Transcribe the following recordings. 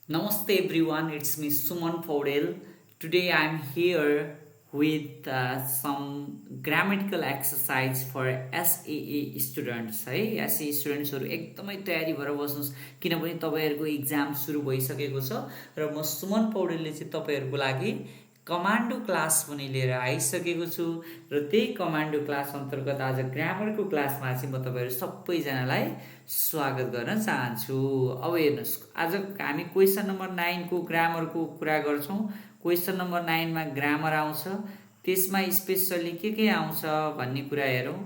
Namaste everyone, it's me Suman Paudel. Today I'm here with some grammatical exercise for SAA students है SAA स्टुडेन्ट्सहरू एकदमै तयारी भएर बस्नुहोस् किनभने तपाईँहरूको इक्जाम सुरु भइसकेको छ र म सुमन पौडेलले चाहिँ तपाईँहरूको लागि कमान्डो क्लास पनि लिएर आइसकेको छु र त्यही कमान्डो क्लास अन्तर्गत आज ग्रामरको क्लासमा चाहिँ म तपाईँहरू सबैजनालाई स्वागत गर्न चाहन्छु। अब हेर्नुहोस्, आज हामी क्वेसन नम्बर 9 को ग्रामरको कुरा गर्छौँ। क्वेसन नम्बर 9 मा ग्रामर आउँछ, त्यसमा स्पेसली के आउँछ भन्ने कुरा हेरौँ।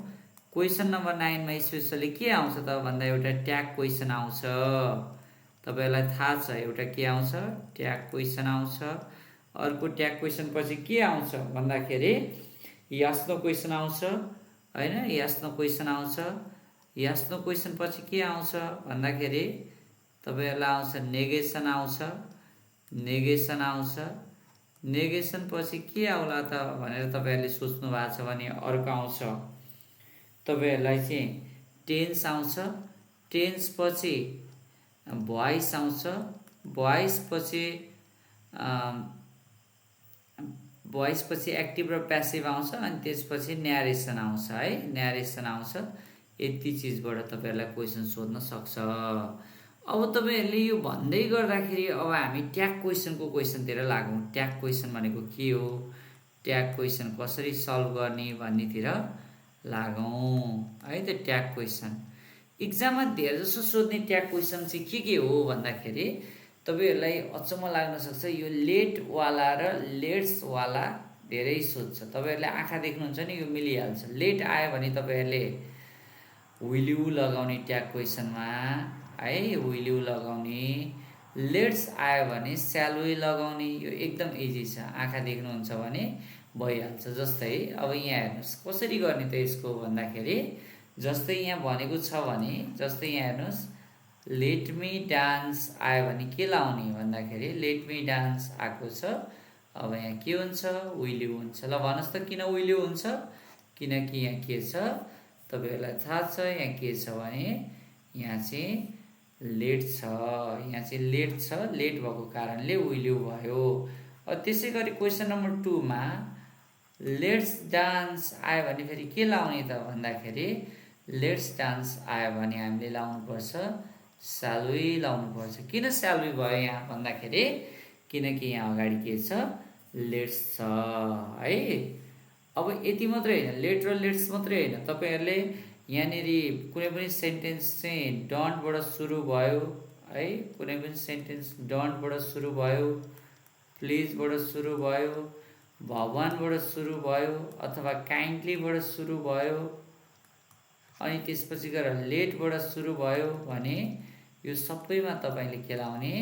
क्वेसन नम्बर 9 मा स्पेसली के आउँछ त भन्दा एउटा ट्याग क्वेसन आउँछ। तपाईहरुलाई थाहा छ एउटा के आउँछ, ट्याग क्वेसन आउँछ। अर्को ट्याग क्वेसन पछि के आउँछ भन्दाखेरि यस नो क्वेसन आउँछ हैन, यस नो क्वेसन आउँछ। यस नो क्वेसन पछि के आउँछ भन्दाखेरि तपाईहरुलाई आउँछ नेगेसन आउँछ, नेगेसन आउँछ। नेगेसन पछि के आउला त भनेर तपाईहरुले सोच्नु भएको छ भने अर्को आउँछ तपाईहरुलाई चाहिँ टेन्स आउँछ। टेन्स पछि भोइस आउँछ, भोइस पछि भोइस पछि एक्टिभ र प्यासिभ आउँछ अनि त्यसपछि न्यारेसन आउँछ है, न्यारेसन आउँछ। यति चिजबाट तपाईहरुलाई क्वेसन सोध्न सक्छ। अब तपाईहरुले यो भन्दै गर्दाखेरि अब हामी ट्याग क्वेसनको क्वेसनतिर लागौँ। ट्याग क्वेसन भनेको के हो, ट्याग क्वेसन कसरी सल्भ गर्ने भन्नेतिर लागौँ है। त ट्याग क्वेसन इक्जाममा धेरै जसो सोध्ने ट्याग क्वेसन चाहिँ के हो भन्दाखेरि तपाईहरुलाई अचम्म लाग्न सक्छ। यो लेट वाला र लेट्स वाला धेरै सोध्छ। तपाईहरुले आँखा देख्नुहुन्छ नि, यो मिलिहाल्छ। लेट आयो भने तपाईहरुले विल यु लगाउने ट्याग क्वेसनमा है, विल यु लगाउने। लेट्स आयो भने स्याल वी लगाउने। यो एकदम इजी छ, आँखा देख्नुहुन्छ भने भइहाल्छ। जस्तै अब यहाँ हेर्नुहोस् कसरी गर्ने त यसको भन्दाखेरि जस्तै यहाँ भनेको छ भने जस्तै यहाँ हेर्नुहोस् लेट मी डान्स आयो भने के लाउने भन्दाखेरि लेट मी डान्स आएको छ। अब यहाँ के हुन्छ, विल यु हुन्छ। ल भन्नुहोस् त किन विल यु हुन्छ, किनकि यहाँ के छ तपाईहरुलाई थाहा छ। यहाँ के छ भने यहाँ चाहिँ लेट छ, यहाँ चाहिँ लेट छ। लेट भएको कारणले विल यु भयो। त्यसै गरी क्वेसन नम्बर 2 मा लेट्स डान्स आयो भने फेरि के लाउने त भन्दाखेरि लेट्स डान्स आयो भने हामीले लाउनुपर्छ स्याल वी लाउनुपर्छ। किन स्याल वी भयो यहाँ भन्दाखेरि किनकि यहाँ अगाडि के छ, लेट्स छ है। अब यति मात्रै हैन, लेट र लेट्स मात्रै हैन, तपाईहरुले यहाँनेरि कुनै पनि सेन्टेन्स चाहिँ डोन्टबाट सुरु भयो है, कुनै पनि सेन्टेन्स डोन्टबाट सुरु भयो, प्लिजबाट सुरु भयो, भगवानबाट सुरु भयो अथवा काइन्डलीबाट सुरु भयो अनि त्यसपछि गएर लेटबाट सुरु भयो भने यो सबैमा तपाईले के लाउने,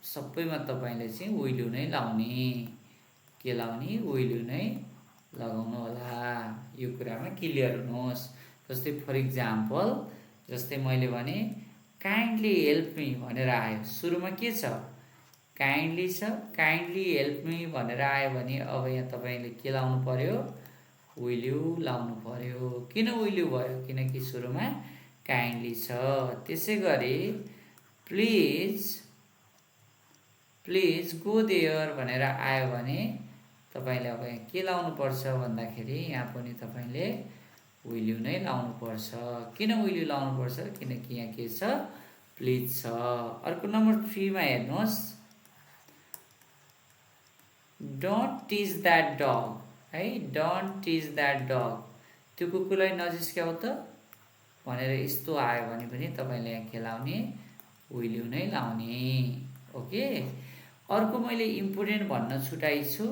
सबैमा तपाईले चाहिँ विल यु नै लाउने। के लाउने, विल यु नै लगाउनु होला। यो कुरामा क्लियर हुनुहोस्। जस्तै फर इक्जाम्पल जस्तै मैले भने काइन्डली हेल्प मी भनेर आयो, सुरुमा के छ काइन्डली छ। काइन्डली हेल्प मी भनेर आयो भने अब यहाँ तपाईले के लाउनु पर्यो, विल यु लाउनु पर्यो। किन विल यु भयो, किनकि सुरुमा काइन्डली छ। त्यसै गरी प्लिज प्लिज गो देयर भनेर आयो भने तपाईले अब यहाँ के लाउनु पर्छ भन्दाखेरि यहाँ पनि तपाईले विल यु नै लाउनु पर्छ। किन विल यु लाउनु पर्छ, किनकि यहाँ के छ, प्लिज छ। अर्को नम्बर 3 मा हेर्नुहोस् डोन्ट टिज द्याट डग है, डोन्ट टिज द्याट डग। त्यो कुकुरलाई नजिस्क्याउ त भनेर यस्तो आयो भने पनि तपाईले यहाँ के लाउने, विल यु नै लाउने। ओके। अर्को मैले इम्पोर्टेन्ट भन्न छुटाइ छु,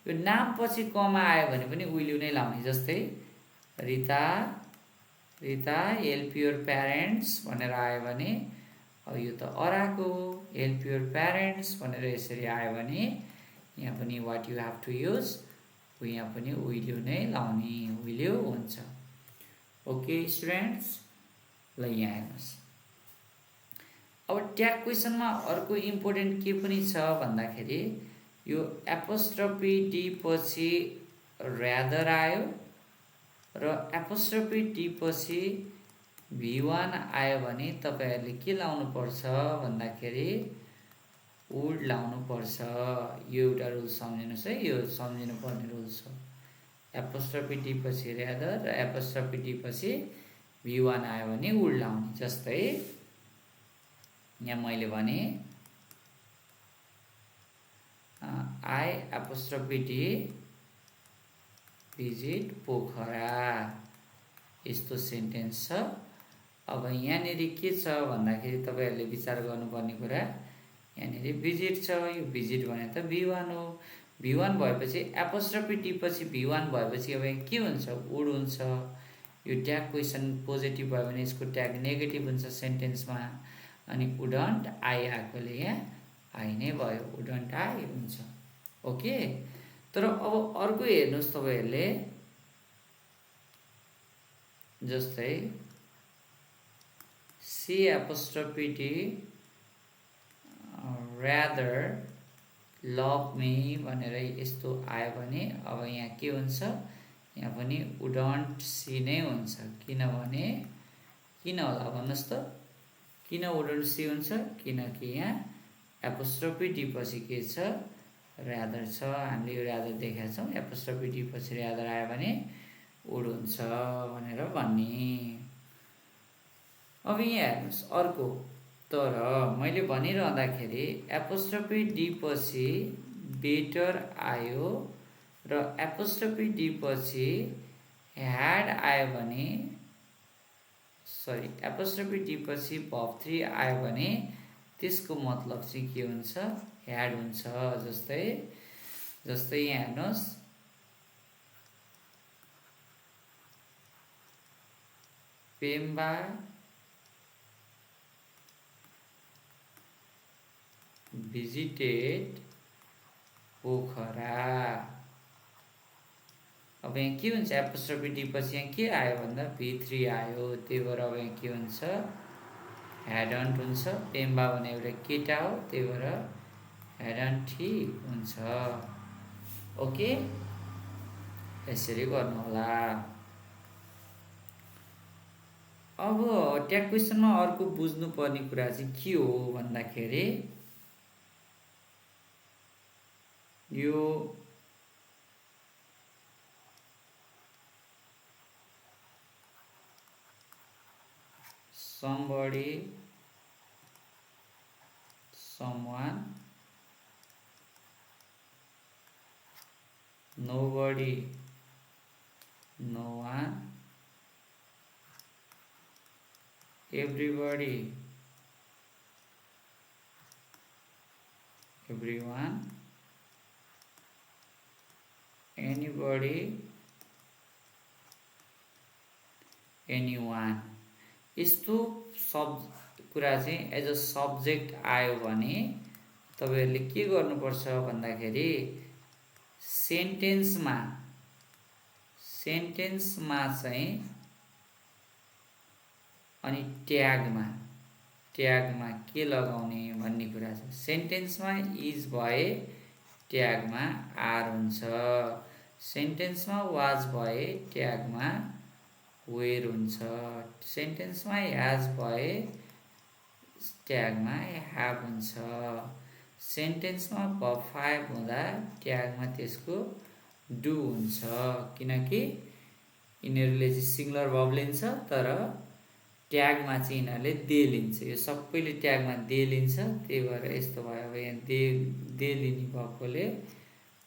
यो नाम पछि कमा आयो भने पनि विल यु नै लाउने। जस्तै Rita Rita help your parents भनेर आयो भने अब यो त अराको हेल्प योर प्यारेन्ट्स भनेर यसरी आयो भने यहाँ पनि what you have to use, यहाँ पनि विल यु नै लाउने, विल यु हुन्छ। ओके स्टुडेन्ट्स, ल यहाँ हेर्नुहोस् अब ट्याग क्वेसनमा अर्को इम्पोर्टेन्ट के पनि छ भन्दाखेरि यो एपोस्ट्रोफी डी पछि र्यादर आयो र एपोस्ट्रोफी डी पछि V1 आयो भने तपाईहरुले के लाउनु पर्छ भन्दाखेरि वुड लाउनु पर्छ। यो एउटा रुल सम्झिनुस् है, यो सम्झिनु पर्ने रुल छ। एपोस्ट्रोफी डी पछि रादर र एपोस्ट्रोफी डी पछि V1 आयो भने वुड लाउने। जस्तै यहाँ मैले भने I apostrophe D visit Pokhara, यस्तो सेन्टेन्स छ। अब यहाँनेरि के छ भन्दाखेरि तपाईहरुले विचार गर्नुपर्ने कुरा यहाँनेरि भिजिट छ। यो भिजिट भने त V1 हो। V1 भएपछि एपोस्ट्रोफी डी पछि V1 भएपछि अब के हुन्छ वुड हुन्छ। यो ट्याग क्वेशन पोजिटिभ भयो भने यसको ट्याग नेगेटिभ हुन्छ सेन्टेन्समा। अनि वुडन्ट आई आएकोले यहाँ आई नै भयो, वुडन्ट आई हुन्छ। ओके, तर अब अर्को हेर्नुस् तपाईहरुले, जस्तै C apostrophe D rather love me भनेर यस्तो आयो भने अब यहाँ के हुन्छ, यहाँ पनि वुडन्ट सी नै हुन्छ। किनभने किन होला भन्नुस् त, किन वुडन्ट सी हुन्छ? किनकि यहाँ एपोस्ट्रोफी डी पछि के छ रादर छ। हामीले यो रादर देखाएको छौँ। एपोस्ट्रोफी डी पछि रादर आयो भने वुड हुन्छ भनेर भन्ने। अब यहाँ हेर्नुस् अर्को, तर मैले भनिरहँदाखेरि एपोस्ट्रोफी डी पछि बेटर आयो र एपोस्ट्रोफी डी पछि ह्याड आयो भने, सरी एपोस्ट्रोफी डी पछि भर्ब 3 आयो भने त्यसको मतलब चाहिँ के हुन्छ, ह्याड हुन्छ। जस्तै यहाँ हेर्नुस्, पेम्बा visited पोखरा। अब यहाँ के हुन्छ, एपोस्ट्रोफी डी पछि यहाँ के आयो भन्दा V3 आयो, त्यही भएर अब यहाँ के हुन्छ ह्याडन्ट हुन्छ। पेम्बा भने एउटा केटा हो, त्यही भएर ह्याडन्ट ठिक हुन्छ। ओके, यसरी गर्नु होला। अब ट्याग क्वेशनमा अर्को बुझ्नुपर्ने कुरा चाहिँ के हो भन्दाखेरि यो somebody, someone, nobody, no one, everybody, everyone, anybody, anyone, यस्तो कुरा चाहिँ एज अ सब्जेक्ट आयो भने तपाईहरुले के गर्नुपर्छ भन्दाखेरि सेन्टेन्समा चाहिँ अनि ट्यागमा के लगाउने भन्ने कुरा छ। सेन्टेन्समा इज भए ट्यागमा आर हुन्छ, सेन्टेन्समा वाज भए ट्यागमा वेयर हुन्छ, सेन्टेन्समा ह्याज भए ट्यागमा ह्याभ हुन्छ, सेन्टेन्समा भर्ब 5 हुँदा ट्यागमा त्यसको डु हुन्छ। किनकि यिनीहरूले चाहिँ सिंगुलर भर्ब लिन्छ तर ट्यागमा चाहिँ यिनीहरूले दे लिन्छ। यो सबैले ट्यागमा दे लिन्छ, त्यही भएर यस्तो भयो। अब यहाँ दे लिने भएकोले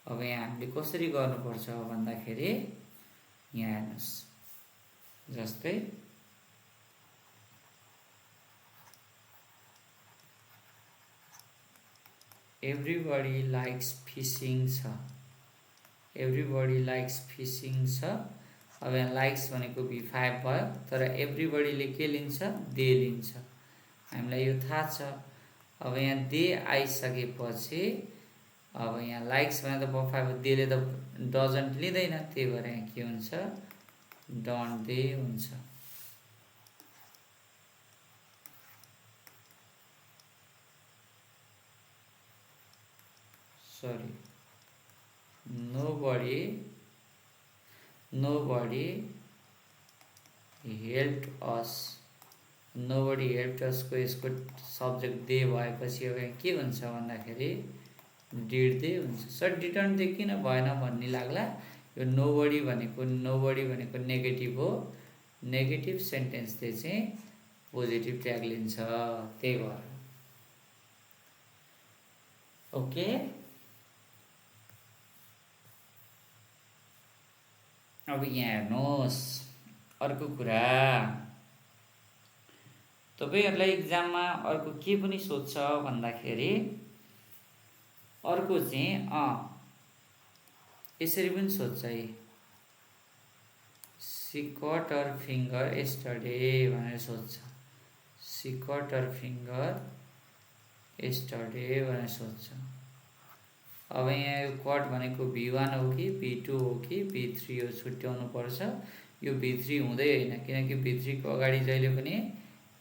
अब यहाँ हामीले कसरी गर्नुपर्छ भन्दाखेरि यहाँ हेर्नुस्, जस्तै एभ्रीबडी लाइक्स फिसिङ छ, एभ्रीबडी लाइक्स फिसिङ छ। अब यहाँ लाइक्स भनेको V5 भयो, तर एभ्रीबडीले के लिन्छ, दे लिन्छ। हामीलाई यो थाहा छ। अब यहाँ दे आइसकेपछि अब यहाँ लाइक्स भने त भर्ब 5 देले त डजन्ट लिँदैन, त्यही भएर यहाँ के हुन्छ डोन्ट दे हुन्छ। Sorry, nobody helped us nobody helped असको यसको सब्जेक्ट दे भएपछि अब यहाँ के हुन्छ भन्दाखेरि डिड दे हुन्छ। सर डिडन्ट दे किन भएन भन्ने लाग्ला, यो नोबडी भनेको नेगेटिभ हो, नेगेटिभ सेन्टेन्सले चाहिँ पोजिटिभ ट्याग लिन्छ, त्यही भएर। ओके, अब यहाँ हेर्नुहोस् अर्को कुरा, तपाईँहरूलाई इक्जाममा अर्को के पनि सोध्छ भन्दाखेरि अर्को चाहिँ यसरी पनि सोध्छ है, सी कट हर फिङ्गर यस्टरडे भनेर सोध्छ, सी कट हर फिङ्गर यस्टरडे भनेर सोध्छ। अब यहाँ यो कट भनेको V1 हो कि V2 हो कि V3 हो छुट्याउनु पर्छ। यो V3 हुँदै होइन, किनकि V3 को अगाडि जहिले पनि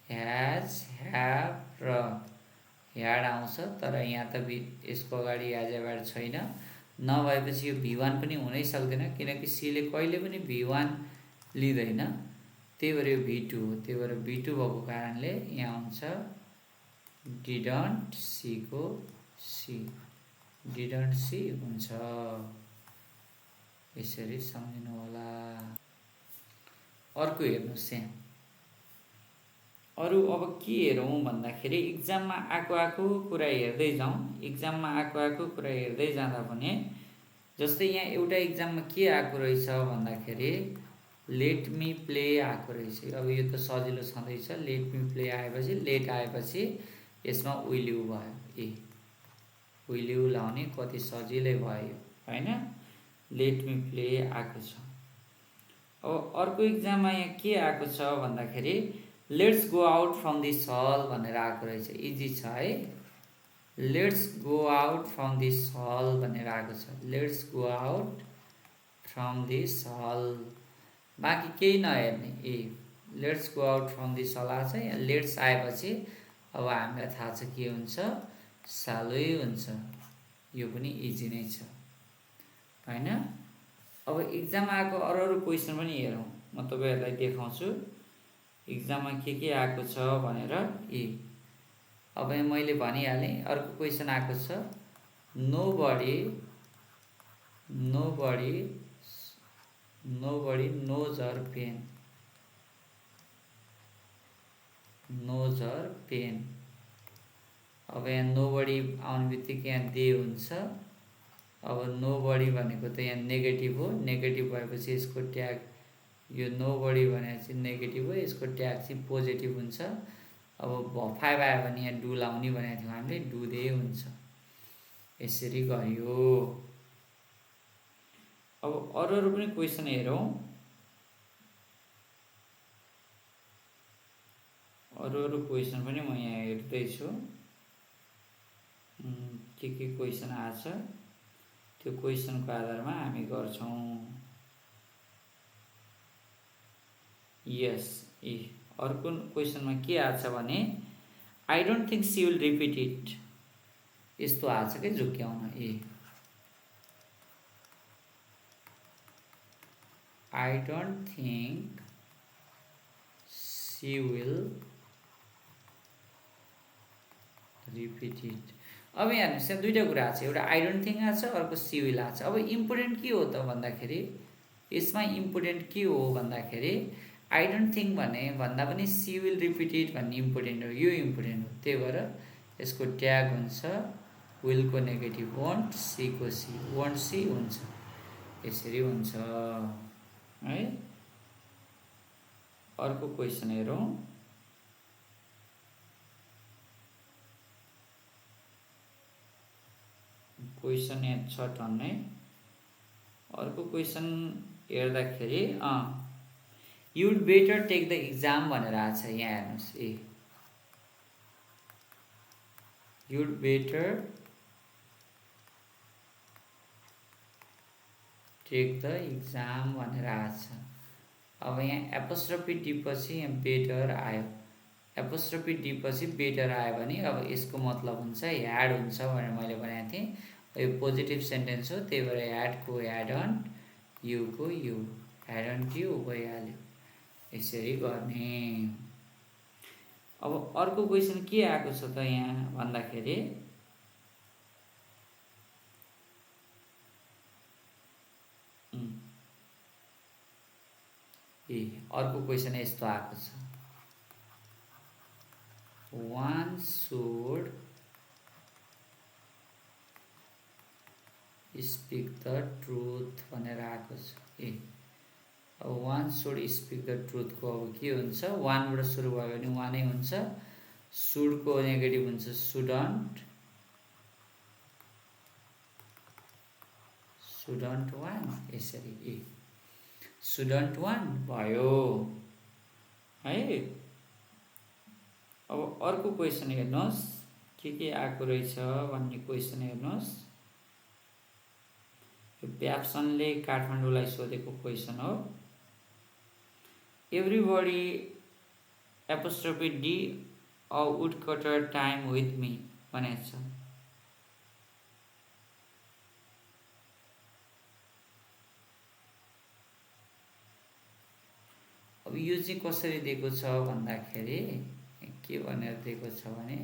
ह्याज, ह्याभ र ह्याड आउँछ, तर यहाँ त यसको अगाडि ह्याज ह्याड छैन, नभएपछि यो V1 पनि हुनै सक्दैन, किनकि सीले कहिले पनि V1 लिँदैन, त्यही भएर यो V2 हो। त्यही भएर V2 भएको कारणले यहाँ हुन्छ डिडन्ट सी को सी, डिडन्ट सी हुन्छ, यसरी सम्झिनु होला। अर्को हेर्नुहोस् यहाँ, अरू अब के हेरौँ भन्दाखेरि इक्जाममा आएको कुरा हेर्दै जाउँ। इक्जाममा आएको कुरा हेर्दै जाँदा पनि जस्तै यहाँ एउटा इक्जाममा के आएको रहेछ भन्दाखेरि लेट मी प्ले आएको रहेछ। अब यो त सजिलो छँदैछ, लेट मी प्ले आएपछि लेट आएपछि यसमा विल यु भयो, विल यु लाउने कति सजिलै भयो हैन, लेट मी प्ले आएको छ। अब अर्को इक्जाममा यहाँ के आएको छ भन्दाखेरि let's go out from this hall भनेर आएको रहेछ, इजी छ है, let's go out from this hall भनेर आएको छ, let's go out from this hall, बाँकी केही नहेर्ने, let's go out from this hall आएको छ। यहाँ लेट्स आएपछि अब हामीलाई थाहा छ के हुन्छ, सालै हुन्छ, यो पनि इजी नै छ हैन। अब इक्जाममा आएको अरू क्वेसन पनि हेरौँ, म तपाईँहरूलाई देखाउँछु इक्जाममा के आएको छ भनेर। अब मैले भनिहालेँ, अर्को क्वेसन आएको छ, nobody knows her pain, knows her pain. अब यहाँ नोबडी आउने बित्तिकै यहाँ दे हुन्छ। अब नोबडी भनेको त यहाँ नेगेटिभ हो, नेगेटिभ भएपछि यसको ट्याग, यो नोबडी भनेपछि नेगेटिभ हो, यसको ट्याग चाहिँ पोजिटिभ हुन्छ। अब 5 आयो भने यहाँ डु लाउने भनेको थियौँ हामीले, डु दे हुन्छ, यसरी गरियो। अब अरू पनि क्वेसन हेरौँ, अरू क्वेसन पनि म यहाँ हेर्दैछु के क्वेसन आछ, त्यो क्वेसनको आधारमा हामी गर्छौँ। यस, अर्को क्वेसनमा के आछ भने I don't think she will repeat it, यस्तो आछ कि झुक्क्याउन, I don't think she will repeat it. अब हेर्नुहोस् यहाँ दुईवटा कुरा छ, एउटा आई डोन्ट थिङ्क आछ, अर्को सी विल आछ। अब इम्पोर्टेन्ट के हो त भन्दाखेरि यसमा इम्पोर्टेन्ट के हो भन्दाखेरि आई डोन्ट थिङ्क भन्दा पनि सी विल रिपिट इट भन्ने इम्पोर्टेन्ट हो, यो इम्पोर्टेन्ट हो। त्यही भएर यसको ट्याग हुन्छ विलको नेगेटिभ वन्ट, सी को सी, वन्ट सी हुन्छ, यसरी हुन्छ है। अर्को क्वेसन हेरौँ, क्वेसन यहाँ छ टन्नै। अर्को क्वेसन हेर्दाखेरि you'd better take the exam भनेर आएको छ, यहाँ हेर्नुहोस्, you'd better take the exam भनेर आएको छ। अब यहाँ एपोस्ट्रोफी डी पछि यहाँ बेटर आयो, एपोस्ट्रोफी डी पछि बेटर आयो भने अब यसको मतलब हुन्छ ह्याड हुन्छ भनेर मैले भनेको थिएँ। यो पोजिटिभ सेन्टेन्स हो, त्यही भएर ह्याडको ह्याड अन, युको यु, ह्याड अन यु भइहाल्यो, यसरी गर्ने। अब अर्को क्वेसन के आएको छ त यहाँ भन्दाखेरि अर्को क्वेसन यस्तो आएको छ, one should speak the truth भनेर आएको छ। अब वान सुड स्पिक द ट्रुथको अब के हुन्छ, वानबाट सुरु भयो भने वानै हुन्छ, सुडको नेगेटिभ हुन्छ सुडन्ट, सुडन्ट वान, यसरी सुडन्ट वान भयो है। अब अर्को क्वेसन हेर्नुहोस् के आएको रहेछ भन्ने क्वेसन हेर्नुहोस्। यो प्याप्सनले काठमाडौँलाई सोधेको क्वेसन हो। Everybody apostrophe D a woodcutter time with me भनेको छ। अब यो चाहिँ कसरी दिएको छ भन्दाखेरि के भनेर दिएको छ भने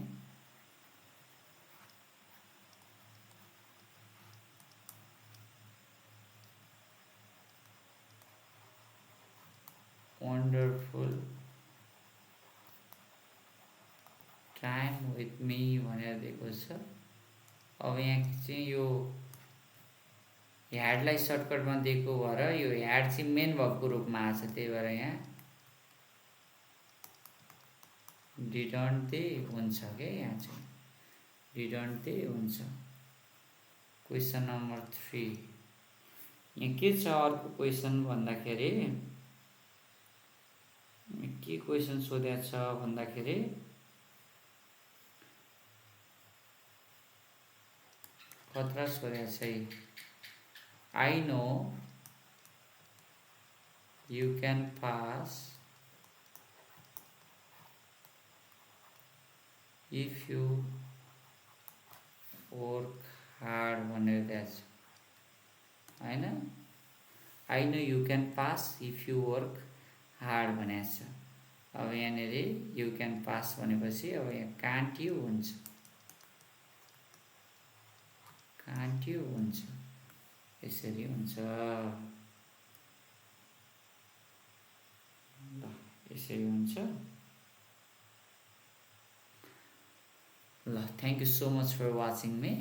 वन्डरफुल टाइम विथ मी भनेर दिएको छ। अब यहाँ चाहिँ यो ह्याडलाई सर्टकटमा दिएको भएर यो ह्याड चाहिँ मेन भएको रूपमा आएको छ, त्यही भएर यहाँ डिडन्ट दे हुन्छ क्या, यहाँ चाहिँ डिडन्ट दे हुन्छ। क्वेसन नम्बर 3 यहाँ के छ अर्को क्वेसन भन्दाखेरि के क्वेसन सोधेको छ भन्दाखेरि खतरा सोधेको छ। I know you can pass if you work hard भनेर दिएको छ होइन। I know you can pass if you work hard भनेको छ। अब यहाँनिर यु क्यान पास भनेपछि अब यहाँ कान्ट यु हुन्छ, कान्ट यु हुन्छ, यसरी हुन्छ ल, यसरी हुन्छ ल। Thank you so much for watching me.